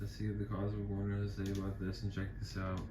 Let's see what the Cosmic Wonder has to say about this and check this out.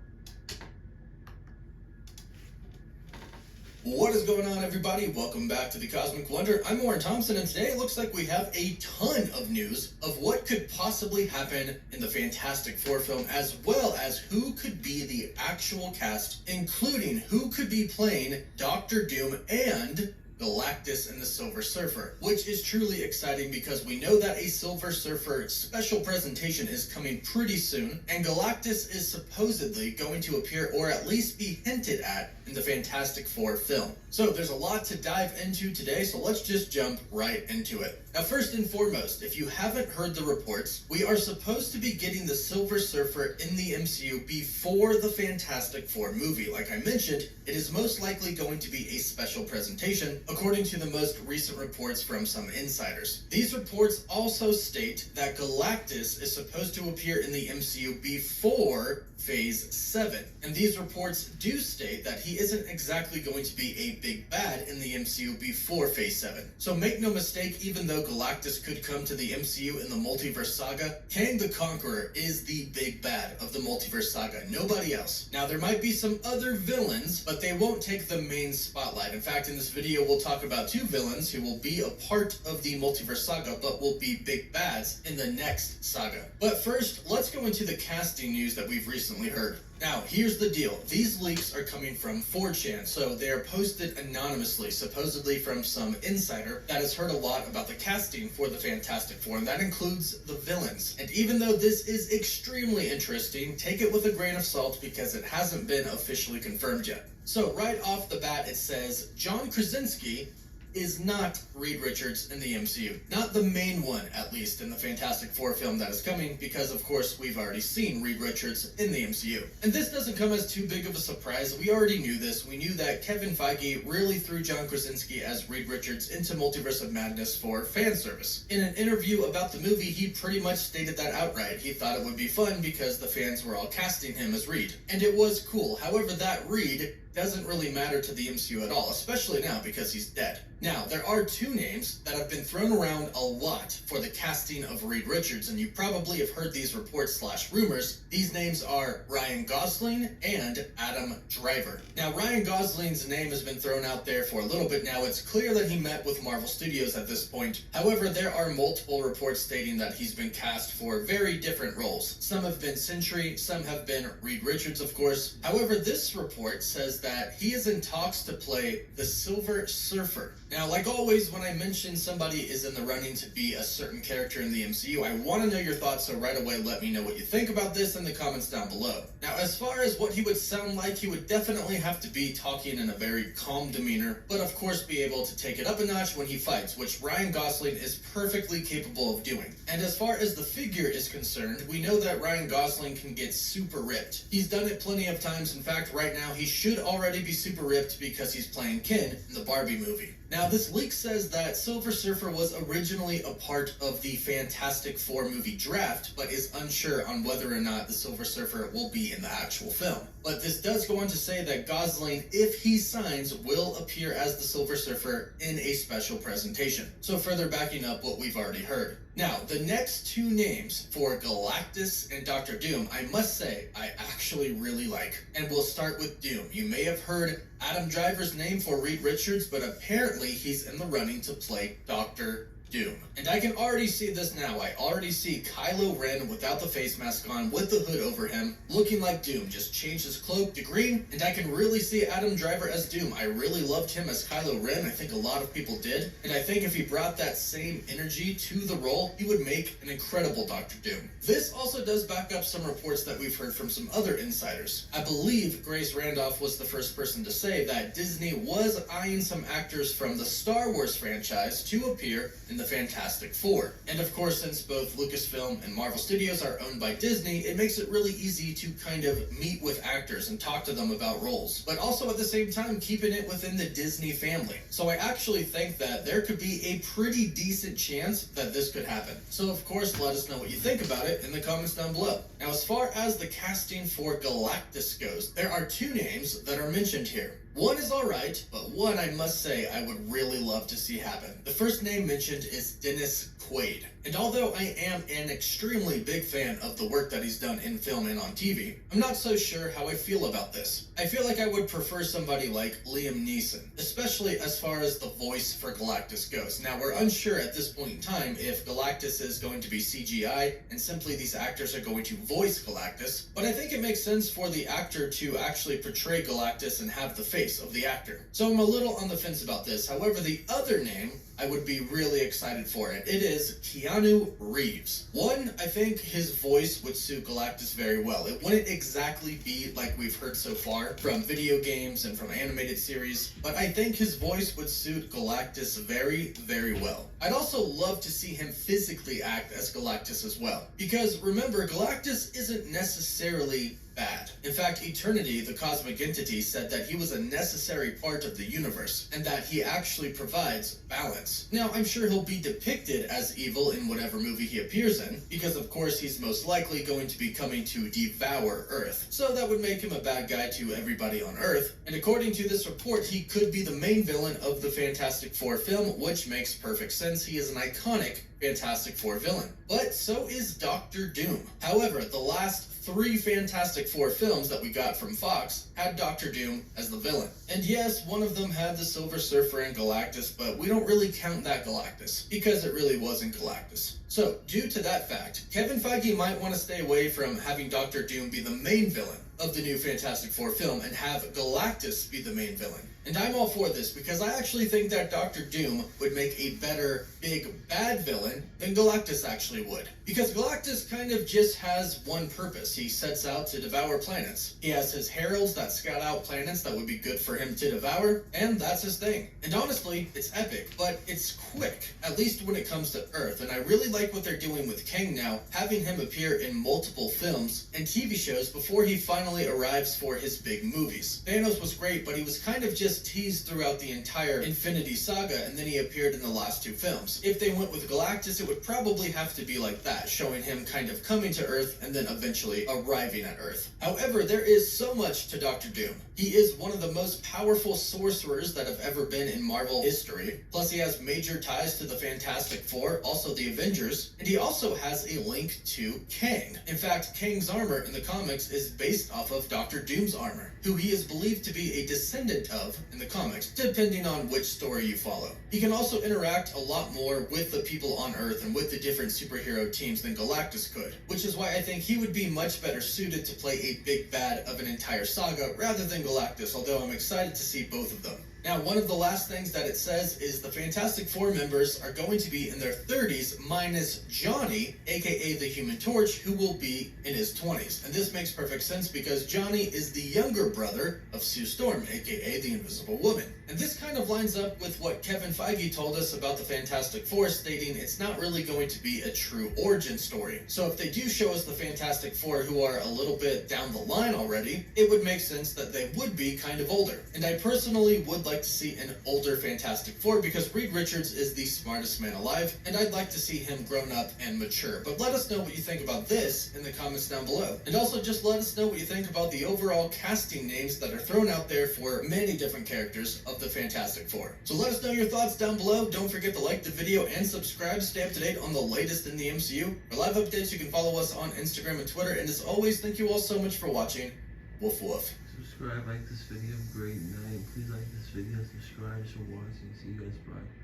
What is going on, everybody? Welcome back to the Cosmic Wonder. I'm Warren Thompson, and today it looks like we have a ton of news of what could possibly happen in the Fantastic Four film, as well as who could be the actual cast, including who could be playing Dr. Doom and Galactus and the Silver Surfer, which is truly exciting because we know that a Silver Surfer special presentation is coming pretty soon, and Galactus is supposedly going to appear, or at least be hinted at, in the Fantastic Four film. So there's a lot to dive into today, so let's just jump right into it. Now, first and foremost, if you haven't heard the reports, we are supposed to be getting the Silver Surfer in the MCU before the Fantastic Four movie. Like I mentioned, it is most likely going to be a special presentation, according to the most recent reports from some insiders. These reports also state that Galactus is supposed to appear in the MCU before Phase 7. And these reports do state that he isn't exactly going to be a big bad in the MCU before Phase 7. So make no mistake, even though Galactus could come to the MCU in the Multiverse Saga, Kang the Conqueror is the big bad of the Multiverse Saga, nobody else. Now, there might be some other villains, but they won't take the main spotlight. In fact, in this video, we'll talk about two villains who will be a part of the Multiverse Saga, but will be big bads in the next saga. But first, let's go into the casting news that we've recently heard. Now, here's the deal. These leaks are coming from 4chan, so they are posted anonymously, supposedly from some insider that has heard a lot about the casting for the Fantastic Four, and that includes the villains. And even though this is extremely interesting, take it with a grain of salt because it hasn't been officially confirmed yet. So right off the bat, it says John Krasinski is not Reed Richards in the MCU. Not the main one, at least, in the Fantastic Four film that is coming, because of course we've already seen Reed Richards in the MCU. And this doesn't come as too big of a surprise. We already knew this. We knew that Kevin Feige really threw John Krasinski as Reed Richards into Multiverse of Madness for fan service. In an interview about the movie, he pretty much stated that outright. He thought it would be fun because the fans were all casting him as Reed. And it was cool. However, that Reed doesn't really matter to the MCU at all, especially now because he's dead. Now, there are two names that have been thrown around a lot for the casting of Reed Richards, and you probably have heard these reports / rumors. These names are Ryan Gosling and Adam Driver. Now, Ryan Gosling's name has been thrown out there for a little bit now. It's clear that he met with Marvel Studios at this point. However, there are multiple reports stating that he's been cast for very different roles. Some have been Sentry, some have been Reed Richards, of course. However, this report says that he is in talks to play the Silver Surfer. Now, like always, when I mention somebody is in the running to be a certain character in the MCU, I want to know your thoughts, so right away let me know what you think about this in the comments down below. Now, as far as what he would sound like, he would definitely have to be talking in a very calm demeanor, but of course be able to take it up a notch when he fights, which Ryan Gosling is perfectly capable of doing. And as far as the figure is concerned, we know that Ryan Gosling can get super ripped. He's done it plenty of times. In fact, right now he should already be super ripped because he's playing Ken in the Barbie movie. Now, this leak says that Silver Surfer was originally a part of the Fantastic Four movie draft, but is unsure on whether or not the Silver Surfer will be in the actual film. But this does go on to say that Gosling, if he signs, will appear as the Silver Surfer in a special presentation. So further backing up what we've already heard. Now, the next two names for Galactus and Dr. Doom, I must say, I actually really like. And we'll start with Doom. You may have heard Adam Driver's name for Reed Richards, but apparently he's in the running to play Dr. Doom. And I can already see this now. I already see Kylo Ren without the face mask on, with the hood over him, looking like Doom. Just changed his cloak to green, and I can really see Adam Driver as Doom. I really loved him as Kylo Ren. I think a lot of people did. And I think if he brought that same energy to the role, he would make an incredible Dr. Doom. This also does back up some reports that we've heard from some other insiders. I believe Grace Randolph was the first person to say that Disney was eyeing some actors from the Star Wars franchise to appear in the Fantastic Four. And of course, since both Lucasfilm and Marvel Studios are owned by Disney, it makes it really easy to kind of meet with actors and talk to them about roles, but also at the same time keeping it within the Disney family. So I actually think that there could be a pretty decent chance that this could happen. So of course, let us know what you think about it in the comments down below. Now, as far as the casting for Galactus goes, there are two names that are mentioned here. One is alright, but one I must say I would really love to see happen. The first name mentioned is Dennis Quaid. And although I am an extremely big fan of the work that he's done in film and on TV, I'm not so sure how I feel about this. I feel like I would prefer somebody like Liam Neeson, especially as far as the voice for Galactus goes. Now, we're unsure at this point in time if Galactus is going to be CGI and simply these actors are going to voice Galactus, but I think it makes sense for the actor to actually portray Galactus and have the face of the actor. So I'm a little on the fence about this. However, the other name I would be really excited for it. It is Keanu Reeves. One, I think his voice would suit Galactus very well. It wouldn't exactly be like we've heard so far from video games and from animated series, but I think his voice would suit Galactus very, very well. I'd also love to see him physically act as Galactus as well. Because remember, Galactus isn't necessarily bad. In fact, Eternity, the cosmic entity, said that he was a necessary part of the universe, and that he actually provides balance. Now, I'm sure he'll be depicted as evil in whatever movie he appears in, because of course he's most likely going to be coming to devour Earth. So that would make him a bad guy to everybody on Earth, and according to this report, he could be the main villain of the Fantastic Four film, which makes perfect sense. He is an iconic Fantastic Four villain. But so is Doctor Doom. However, the last 3 Fantastic Four films that we got from Fox had Doctor Doom as the villain. And yes, one of them had the Silver Surfer and Galactus, but we don't really count that Galactus, because it really wasn't Galactus. So, due to that fact, Kevin Feige might want to stay away from having Doctor Doom be the main villain of the new Fantastic Four film and have Galactus be the main villain. And I'm all for this because I actually think that Doctor Doom would make a better big bad villain than Galactus actually would. Because Galactus kind of just has one purpose. He sets out to devour planets. He has his heralds that scout out planets that would be good for him to devour, and that's his thing. And honestly, it's epic, but it's quick, at least when it comes to Earth. And I really like what they're doing with Kang now, having him appear in multiple films and TV shows before he finally arrives for his big movies. Thanos was great, but he was kind of just teased throughout the entire Infinity Saga, and then he appeared in the last 2 films. If they went with Galactus, it would probably have to be like that, showing him kind of coming to Earth and then eventually arriving at Earth. However, there is so much to Doctor Doom. He is one of the most powerful sorcerers that have ever been in Marvel history. Plus, he has major ties to the Fantastic Four, also the Avengers, and he also has a link to Kang. In fact, Kang's armor in the comics is based off of Doctor Doom's armor, who he is believed to be a descendant of in the comics, depending on which story you follow. He can also interact a lot more with the people on Earth and with the different superhero teams than Galactus could, which is why I think he would be much better suited to play a big bad of an entire saga rather than Galactus, although I'm excited to see both of them. Now, one of the last things that it says is the Fantastic Four members are going to be in their 30s minus Johnny, aka the Human Torch, who will be in his 20s. And this makes perfect sense because Johnny is the younger brother of Sue Storm, aka the Invisible Woman. And this kind of lines up with what Kevin Feige told us about the Fantastic Four, stating it's not really going to be a true origin story. So if they do show us the Fantastic Four who are a little bit down the line already, it would make sense that they would be kind of older. And I personally would like to see an older Fantastic Four because Reed Richards is the smartest man alive, and I'd like to see him grown up and mature. But let us know what you think about this in the comments down below. And also just let us know what you think about the overall casting names that are thrown out there for many different characters of the Fantastic Four. So let us know your thoughts down below. Don't forget to like the video and subscribe to stay up to date on the latest in the MCU. For live updates, you can follow us on Instagram and Twitter. And as always, thank you all so much for watching. Woof woof. Subscribe, like this video. Great night. Please like this video, subscribe for watching. See you guys. Bye.